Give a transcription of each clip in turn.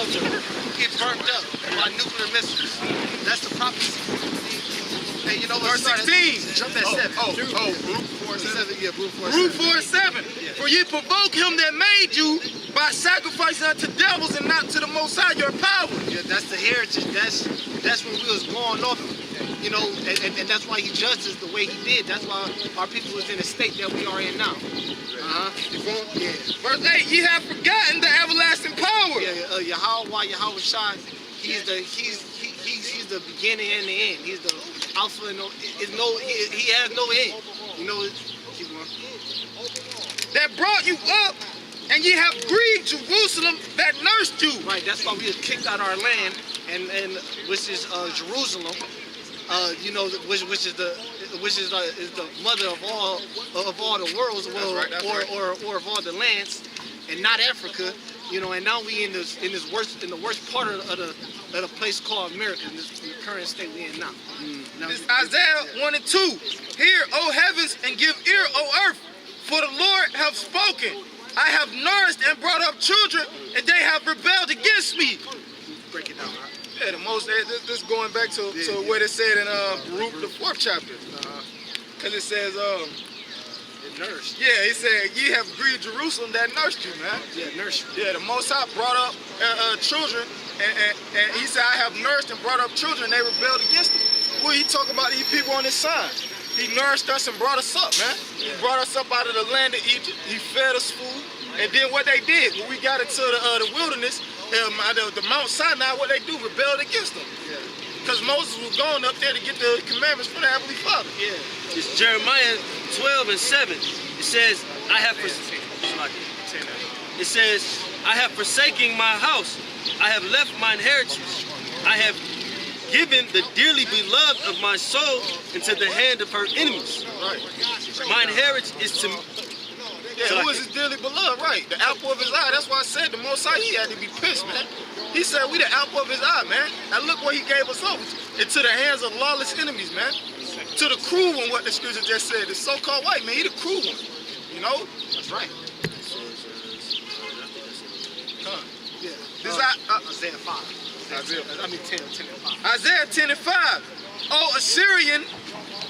shelter get burnt up by nuclear missiles. That's the prophecy. Hey, you know what? Verse 16. Jump at 7. Brute 47. Yeah, Brute 47. Brute 47. For ye provoke him that made you by sacrificing unto devils and not to the Most High your power. Yeah, that's the heritage. That's where we was going off. You know, and that's why he judged us the way he did. That's why our people was in the state that we are in now. Yeah. Verse 8, ye have forgotten the everlasting power. Yeah, Yahweh Shai, he's the beginning and the end. He's the Alpha and he has no end. You know, keep going. That brought you up, and ye have grieved Jerusalem that nursed you. Right, that's why we was kicked out our land, and which is Jerusalem. You know, which is the mother of all the worlds, or of all the lands, and not Africa. You know, and now we in the worst part of the place called America, in the current state we in now. This Isaiah 1 and 2. Hear, O heavens, and give ear, O earth, for the Lord hath spoken. I have nourished and brought up children, and they have rebelled against me. Break it down, right? Yeah, this going back to what it said in Baruch, the 4th chapter. Because it says, it nourished. Yeah, it said, ye have grieved Jerusalem that nursed you, man. Yeah, nourished. Yeah, the Most High brought up children, and he said, I have nourished and brought up children, and they rebelled against him. What he talking about these people on his side? He nourished us and brought us up, man. He brought us up out of the land of Egypt. He fed us food. And then what they did, when we got into the wilderness, the Mount Sinai, what they do, rebelled against them. Because Moses was going up there to get the commandments from the Heavenly Father. Yeah. It's Jeremiah 12 and 7. It says, it says, I have forsaken my house. I have left mine heritage. I have given the dearly beloved of my soul into the hand of her enemies. Right. Mine heritage is to Yeah, who is his dearly beloved, right? The apple of his eye. That's why I said the Most High, he had to be pissed, man. He said we the apple of his eye, man. And look what he gave us over into the hands of lawless enemies, man. To the cruel one, what the scripture just said. The so-called white man, he the cruel one. You know? That's right. Yeah. This Isaiah 5. I mean 10 and 5. Isaiah 10 and 5. O Assyrian,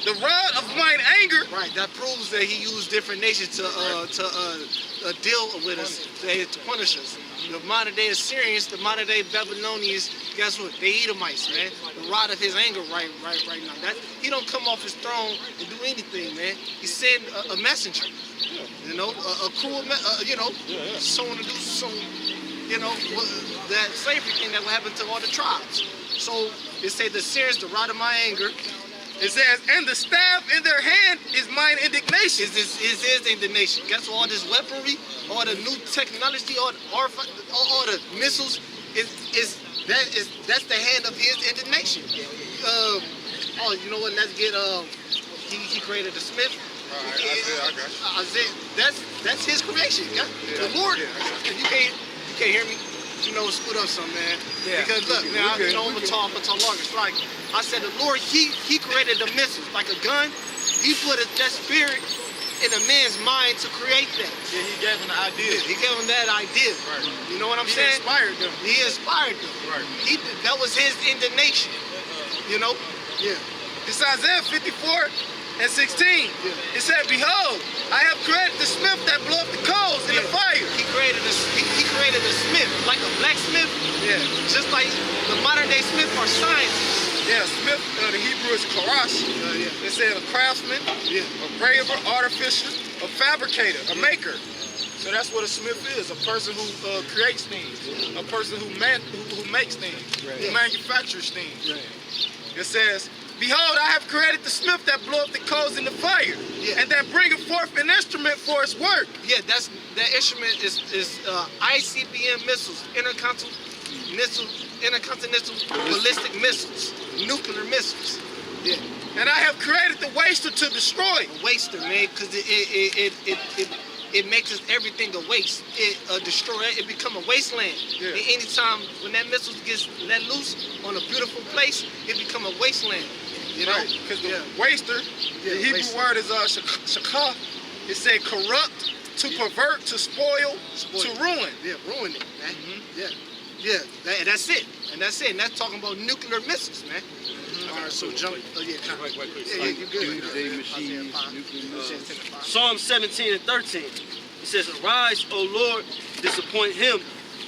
the rod of mine anger. Right, that proves that he used different nations to deal with us, to punish us. The modern day Assyrians, the modern day Babylonians, guess what? They Edomites, man. The rod of his anger right now. He don't come off his throne and do anything, man. He sent a messenger, you know, a cruel, someone to do some, you know, that slavery thing that will happen to all the tribes. So it say the Assyrians, the rod of my anger. It says, and the staff in their hand is mine indignation. Is his indignation. Guess what? All this weaponry, all the new technology, all the missiles, that's the hand of his indignation. You know what? Let's get he created the Smith. Isaiah, that's his creation. Yeah? The Lord. You can't hear me. You know, scoot up some, man. Yeah. Because look, now I'm gonna talk longer. Like I said, the Lord, he created the missiles like a gun. He put that spirit in a man's mind to create that. Yeah, he gave him the idea. He gave him that idea. Right. You know what I'm saying? He inspired them. Right. Right. That was his indignation. You know? Yeah. This Isaiah 54 and 16. Yeah. It said, behold, I have created the smith that blew up the coals in the fire. He created a smith, like a blacksmith. Yeah. Just like the modern day smith are scientists. Yeah, smith, the Hebrew is karash. It said a craftsman, a braver, artificer, a fabricator, a maker. So that's what a smith is, a person who creates things, a person who makes things, who manufactures things. It says, behold, I have created the smith that blew up the coals in the fire, and that bringeth forth an instrument for its work. Yeah, that instrument is ICBM missiles, intercontinental ballistic missiles, nuclear missiles. Yeah. And I have created the waster to destroy. A waster, man, because it makes everything a waste. It destroy it. It become a wasteland. Yeah. And anytime when that missile gets let loose on a beautiful place, it become a wasteland. You know, because the waster, the Hebrew word is shakah. It said corrupt, to pervert, to spoil, to ruin. Yeah, ruin it, man. Yeah. Yeah, that's it. And that's it. And that's talking about nuclear missiles, man. All right, so jump. Yeah, you good. Doomsday machines, nuclear missiles. Psalm 17 and 13. It says, "Arise, O Lord, disappoint him,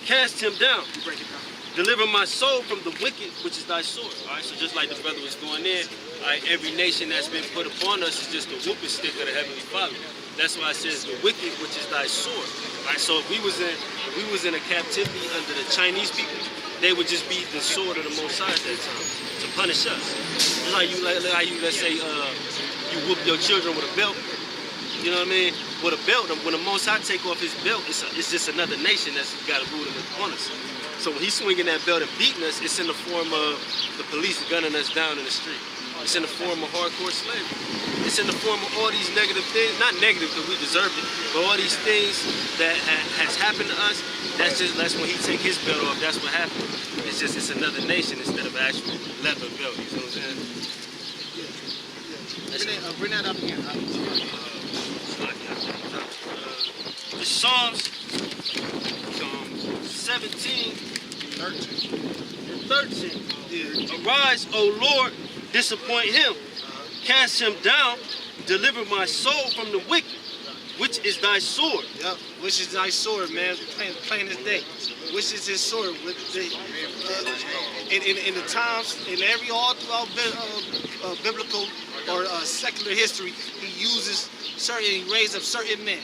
cast him down. Break it down. Deliver my soul from the wicked, which is thy sword." All right, so just like the brother was going there, all right, every nation that's been put upon us is just a whooping stick of the Heavenly Father. That's why it says the wicked, which is thy sword. All right, so if we was in a captivity under the Chinese people, they would just be the sword of the Most High at that time to punish us. Just like you, let's say, you whoop your children with a belt. You know what I mean? With a belt, when the Most High take off his belt, it's just another nation that's got a rule upon us. So when he's swinging that belt and beating us, it's in the form of the police gunning us down in the street. It's in the form of hardcore slavery. It's in the form of all these negative things, not negative because we deserve it, but all these things that has happened to us, that's when he take his belt off, that's what happened. It's another nation instead of actual leather belt, you know what I'm saying? Bring that up again. The Psalms 17, 13. Yeah. "Arise, O Lord, disappoint him, cast him down, deliver my soul from the wicked, which is thy sword." Yep, which is thy sword, man. Plain as day. Which is his sword. With the, in the times, in all throughout biblical or secular history, he raised up certain men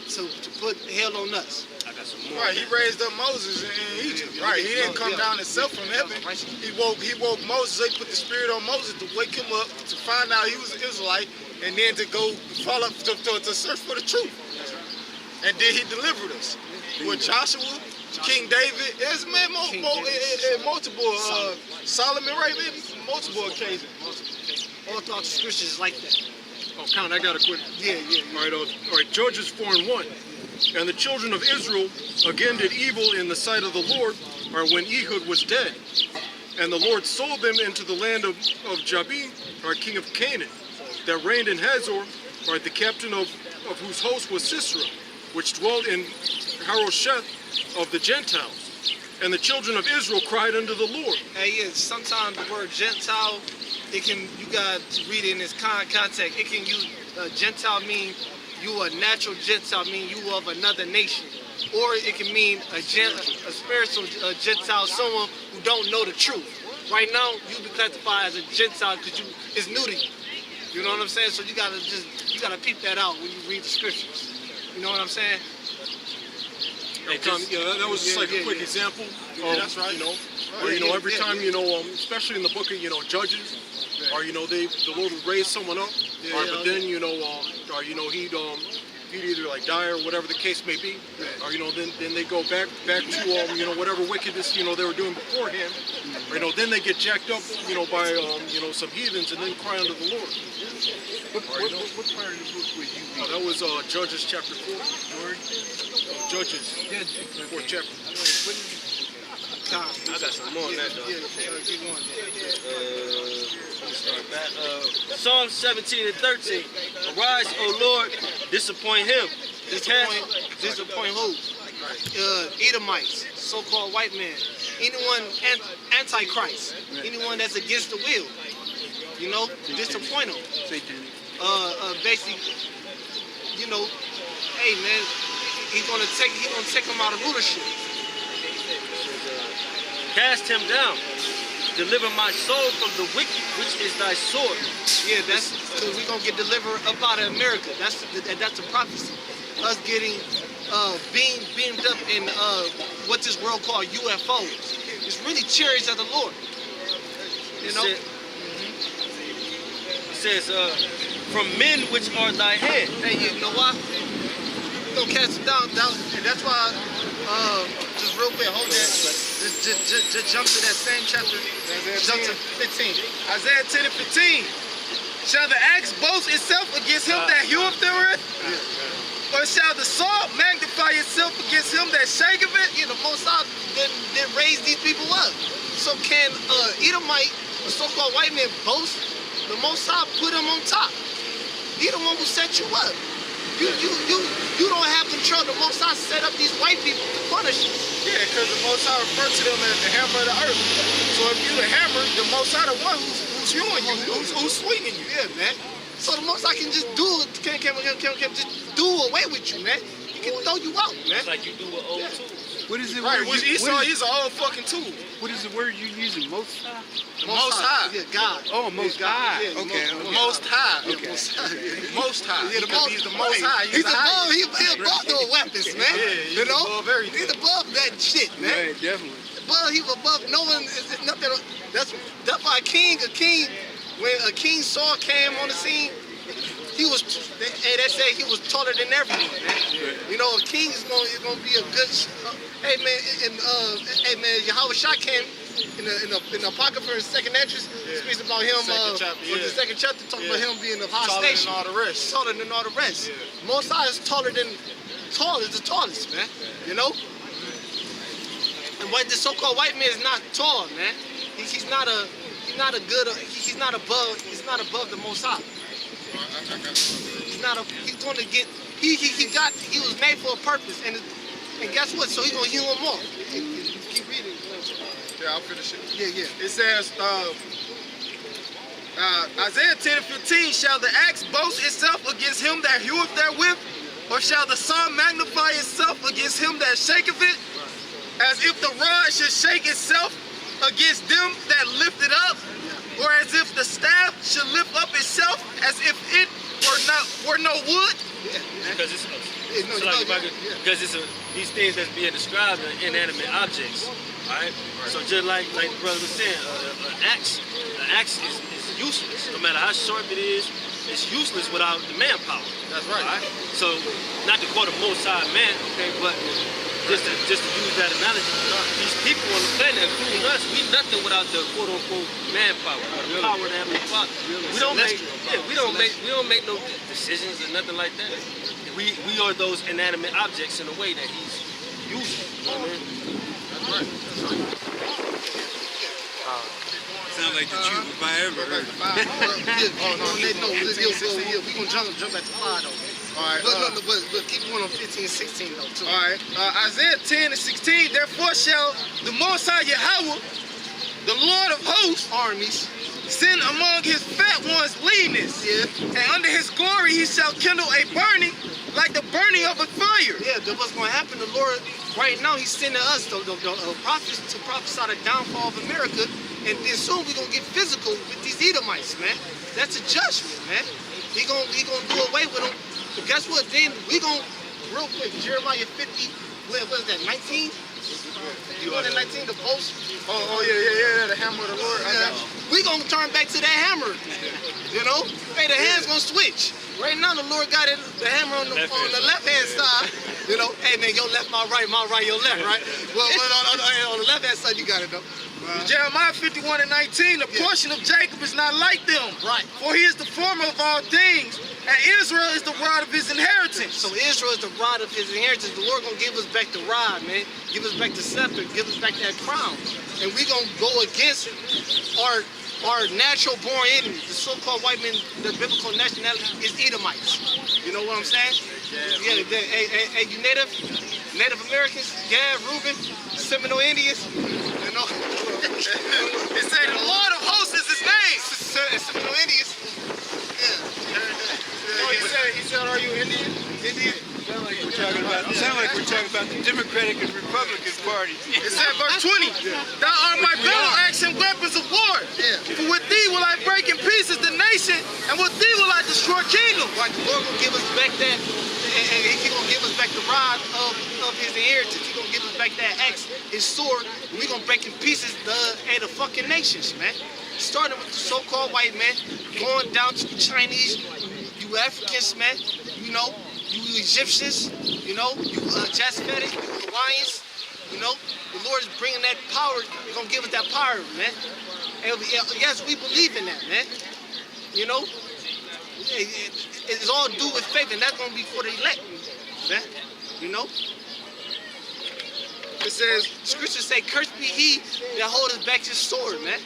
to put hell on us. I got some more. Right, he raised up Moses in Egypt. Right, he didn't come down himself from heaven. He woke Moses. They put the spirit on Moses to wake him up to find out he was an Israelite, and then to go follow to search for the truth. And then he delivered us with Joshua, King David. There's multiple Solomon, right? Multiple occasions. All throughout the scriptures is like that. Oh, Count, I got to quit. Yeah. All right, Judges 4:1. "And the children of Israel again did evil in the sight of the Lord, or when Ehud was dead. And the Lord sold them into the land of Jabin, or king of Canaan, that reigned in Hazor, or the captain of whose host was Sisera, which dwelt in Harosheth of the Gentiles. And the children of Israel cried unto the Lord." Hey, yeah, sometimes the word Gentile, you got to read it in its context. It can use Gentile mean you a natural Gentile, mean you of another nation. Or it can mean a spiritual Gentile, someone who don't know the truth. Right now, you be classified as a Gentile because it's new to you. You know what I'm saying? So you gotta peep that out when you read the scriptures. You know what I'm saying? Hey, Tom, that was just like a quick example. That's right. Where, every time, especially in the book of, Judges, or, the Lord would raise someone up, but then, he'd either like die or whatever the case may be, or, then they go back to, whatever wickedness, they were doing beforehand, or, then they get jacked up, by, some heathens and then cry unto the Lord. What part of the book would you read? That was Judges chapter 4. Judges 4th chapter. I got some more on that though. Keep going. Let's start back. Psalm 17 and 13. "Arise, O Lord, disappoint him." Disappoint who? Edomites, so-called white men. Anyone antichrist. Anyone that's against the will. Disappoint them. Basically, hey man, he's gonna take them out of rulership. "Cast him down. Deliver my soul from the wicked, which is thy sword." Yeah, that's because we're gonna get delivered up out of America. That's a prophecy. Us getting beamed up in what this world called UFOs. It's really chariots of the Lord. It says, "From men which are thy hand." Hey, you know why? We're gonna cast it down, and that's why. Just real quick, hold that. Just jump to that same chapter. Jump to 15. Isaiah 10 and 15. "Shall the axe boast itself against him that heweth the earth? Or shall the sword magnify itself against him that shaketh it?" The Most High didn't raise these people up. So can Edomite, a so-called white man, boast? The Most High put him on top. He the one who set you up. You don't have control. The Most High set up these white people to punish us. Yeah, because the Most High referred to them as the hammer of the earth. So if you the hammer, the Most High the one who's hewing you, who's swinging you. Yeah, man. So the Most High can just can just do away with you, man. He can throw you out, man. It's like you do with old tools. What is it? Right, word which you- Esau, what is- he's an old fucking tool. What is the word you using? Most High? The Most High. Yeah, God. Oh, Most Yeah, God. High. Yeah, Okay, Most- okay. Most High. Yeah, Most High. Most High. Yeah, Because he's the Most High. He's the above. highest. He's above the weapons, man. Yeah, he's you know, above everything. he's above that shit, man. Right, definitely. He's above no one. Nothing. That's why a king. When a King Saul came on the scene, he was. They say he was taller than everyone, man. You know, a king is gonna be a good. Hey man, Yahweh Shah came in the Apocrypha in second entrance. Speaks about him. Second chapter, with the yeah. second chapter talking Yeah. about him being of high Taller than station. all the rest. Taller than all the rest. Yeah. Most High is tall is the tallest, man. You know? And what the so-called white man is not tall, man. He's not above the Most High. He's gonna get, he was made for a purpose, and guess what? So he's gonna heal them all. Keep reading. Yeah, I'll finish it. Yeah. It says, Isaiah 10:15, shall the axe boast itself against him that heweth therewith? Or shall the saw magnify itself against him that shaketh it? As if the rod should shake itself against them that lift it up? Or as if the staff should lift up itself as if it were no wood? Because it's Yeah, no, so like if I could, yeah. because these things that's being described are inanimate objects, right? So just like the brother was saying, an axe is useless. No matter how sharp it is, it's useless without the manpower. That's right. Right? So not to quote a Most High man, okay, but just to use that analogy, these people on the planet, including us, we nothing without the quote unquote manpower, the power of the Heavenly Father. We don't make no decisions or nothing like that. We are those inanimate objects in a way that he's using. You know what I mean? Sound like the truth if I ever heard it. We gonna jump back to 5 though. All right. But keep going on 15 and 16 though too. All right. Isaiah 10:16. Therefore shall the Most High Yahweh, the Lord of hosts, Armies. send among his fat ones leanness. Yeah. And under his glory he shall kindle a burning like the burning of a fire. Yeah, what's going to happen? The Lord, right now, He's sending us, the prophets, to prophesy the downfall of America, and then soon we're going to get physical with these Edomites, man. That's a judgment, man. He gonna do away with them. But guess what? Then we gonna, real quick, Jeremiah 50, what is that, 19? You want that 19, the post? Oh yeah. The hammer of the Lord. I got you. We gonna turn back to that hammer, you know? Hey, the hands gonna switch. Right now, the Lord got the hammer on the left-hand side. You know, hey man, your left, my right, your left, right? Well, on the left-hand side, you got it though. Jeremiah 51:19, the portion of Jacob is not like them. Right. For he is the former of all things, and Israel is the rod of his inheritance. So Israel is the rod of his inheritance. The Lord gonna give us back the rod, man. Give us back the scepter. Give us back that crown. And we gonna go against our natural born enemies. The so-called white men, the biblical nationality is Edomites. You know what I'm saying? Yeah. Hey, you Native Americans, Gad, Reuben, Seminole Indians, you know. It said the Lord of hosts is his name. Seminole Indians. He said, are you Indian? Indian. Sound like we're talking about the Democratic and Republican parties. It said verse 20, thou art my battle axe and weapons of war. Yeah. For with thee will I break in pieces the nation, and with thee will I destroy kingdoms. Like the Lord gonna give us back that, and He gonna give us back the rod of His inheritance. He gonna give us back that axe, His sword. And we gonna break in pieces the fucking nations, man. Starting with the so-called white man, going down to the Chinese, you Africans, man. You know, you Egyptians, you know, you Jasphetic, you Hawaiians. You know, the Lord is bringing that power. He's gonna give us that power, man. And yes, we believe in that, man. You know. It's all due with faith, and that's gonna be for the elect, man. You know. It says, Scriptures say, "Cursed be he that holdeth back his sword," man.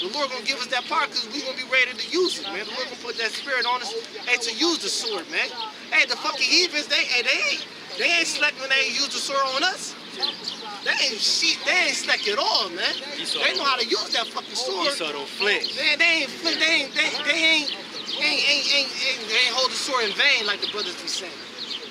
The Lord gonna give us that power because we gonna be ready to use it, man. The Lord gonna put that spirit on us, hey, to use the sword, man. Hey, the fucking heathens, they ain't slack when they use the sword on us. They ain't shit. They ain't slack at all, man. They know how to use that fucking sword. Esau don't flinch. They ain't hold the sword in vain like the brothers be saying.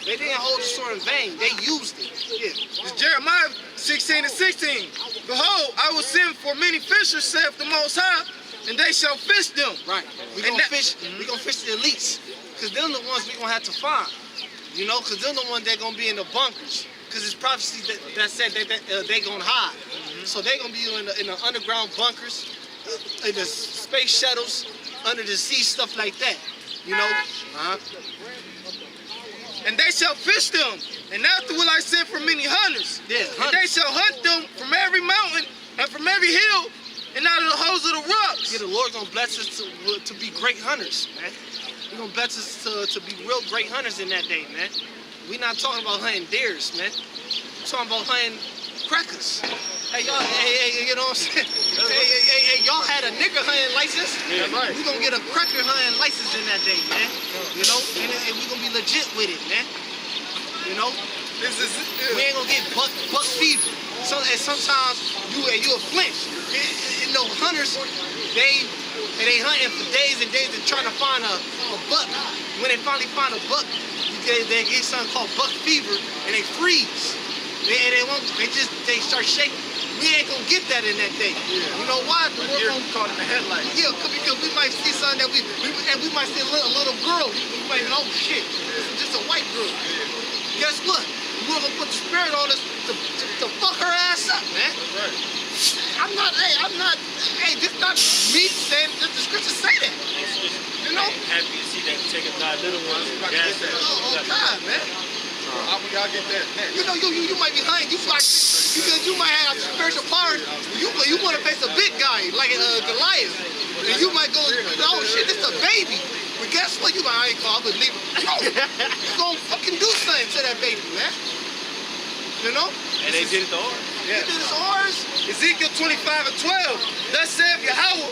They didn't hold the sword in vain. They used it. Yeah. it's Jeremiah 16:16. Behold, I will send for many fishers, saith the Most High, and they shall fish them. Right. We And gonna that- fish. We gonna fish the elites, cause them the ones we gonna have to find. You know, cause them the ones that gonna be in the bunkers. Cause it's prophecy that said that they gonna hide. So they gonna be in the underground bunkers, in the space shuttles, under the sea, stuff like that. You know. And they shall fish them. And after will I send for many hunters. Yeah. And they shall hunt them from every mountain and from every hill and out of the holes of the rocks. Yeah, the Lord gonna bless us to be great hunters, man. He gonna bless us to be real great hunters in that day, man. We not talking about hunting deers, man. We're talking about hunting crackers. Hey, y'all, hey, you know what I'm saying? Hey, y'all had a nigger hunting license? That's right. We gonna get a cracker hunting license in that day, man. You know, and we gonna be legit with it, man. You know? This is We ain't gonna get buck fever. So, and sometimes you a flinch. You know, hunters, they hunting for days and days and trying to find a buck. When they finally find a buck, they get something called buck fever and they freeze. They start shaking. We ain't gonna get that in that day. Yeah. You know why? The Lord You're gonna caught in the headlights. yeah, because we might see something that we might see a little girl. We might oh shit, this is just a white girl. Guess what? We're gonna put the spirit on us to fuck her ass up, man. Right. Hey, this not me saying, the scriptures say that. You know? Happy to see that take a thy little ones. Yes, sir. Oh, God, man. Y'all get that next. You know, you might be hunting, because you might have spiritual power. You want to face a big guy like Goliath, and you might go, oh shit, this is a baby. But guess what? You might I ain't call, but leave it. No, you gonna fucking do something to that baby, man. You know? And they did it to ours. You did this ours. Ezekiel 25:12. Thus saith Yahweh,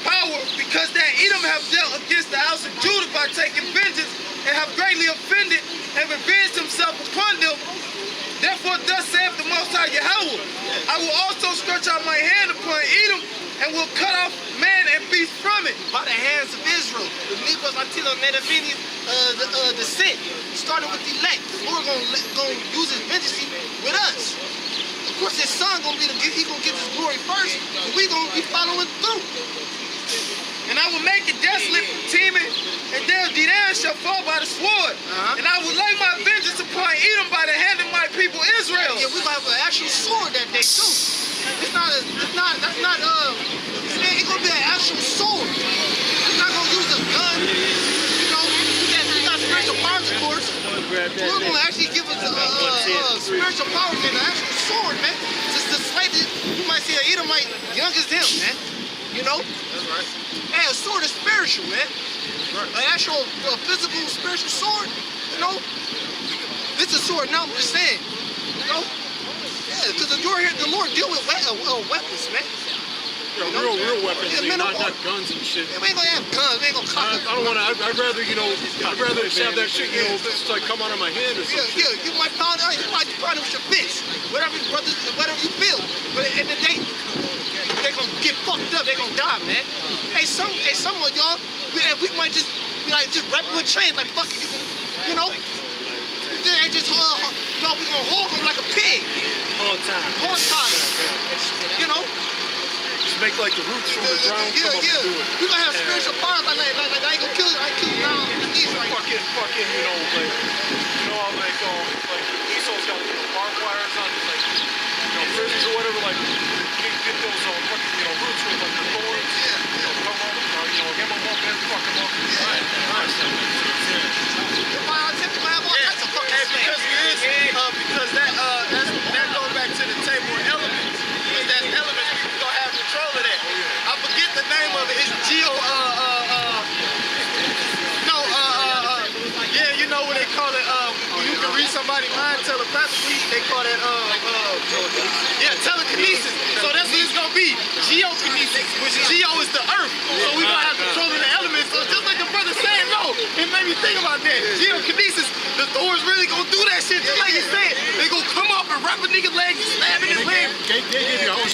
power, because that Edom have dealt against the house of Judah by taking vengeance and have greatly offended and revenged himself upon them. Therefore, thus saith the Most High Yahweh, I will also stretch out my hand upon Edom and will cut off man and beast from it. By the hands of Israel, the Negroes, Latino, Mediterranean descent, starting with the elect. The Lord gonna use his vengeance with us. Of course, his son gonna get his glory first, and we gonna be following through. And I will make it desolate from Teman, and there Dedan shall fall by the sword. And I will lay my vengeance upon Edom by the hand of my people Israel. Yeah, we gonna have an actual sword that day too. It's gonna be an actual sword. We're not gonna use a gun. You know, we got spiritual powers, of course. We're gonna actually give us spiritual powers and an actual sword, man. Just to slay it, you might see an Edomite young as him, man. You know? That's right. Hey, a sword is spiritual, man. An actual physical spiritual sword, you know? It's a sword, now I'm just saying. You know? Yeah, because the Lord deal with weapons, man. Yeah, real weapons, Yeah, not guns and shit. Yeah, we ain't gonna have guns, we ain't gonna cock I don't want to. I'd rather, I'd rather just have that shit, just like come out of my hand or something. Yeah, you might find it with your fist. Whatever you feel. But at the end of the day, they're gonna get fucked up, they're gonna die, man. Hey, some of y'all, we might just wrap you in chains like fuck it, you know? They just we gonna hold them like a pig. All time. All time. You know? Just make like the roots from the ground come up and do it. We gonna have spiritual powers like I ain't gonna kill you. I ain't kill you now on the knees right now. Fucking, how like Esau's got barbed wires on his prisons or whatever, like get those fucking roots with like the thorns. Come up, him them up and fuck them up. Because that goes back to the table of elements. Because that elements, we gonna have control of that. I forget the name of it. It's yeah, you know what they call it. You can read somebody body mind telepathically. They call that telekinesis. So that's what it's gonna be. Geokinesis, which Geo is the earth. So we gonna have control of the elements. So just like the brother saying, no, it made me think about that. Geokinesis, the Thor's really gonna do that shit. Just like he said, they gonna come up and wrap a nigga's leg, stab in his leg. They give you a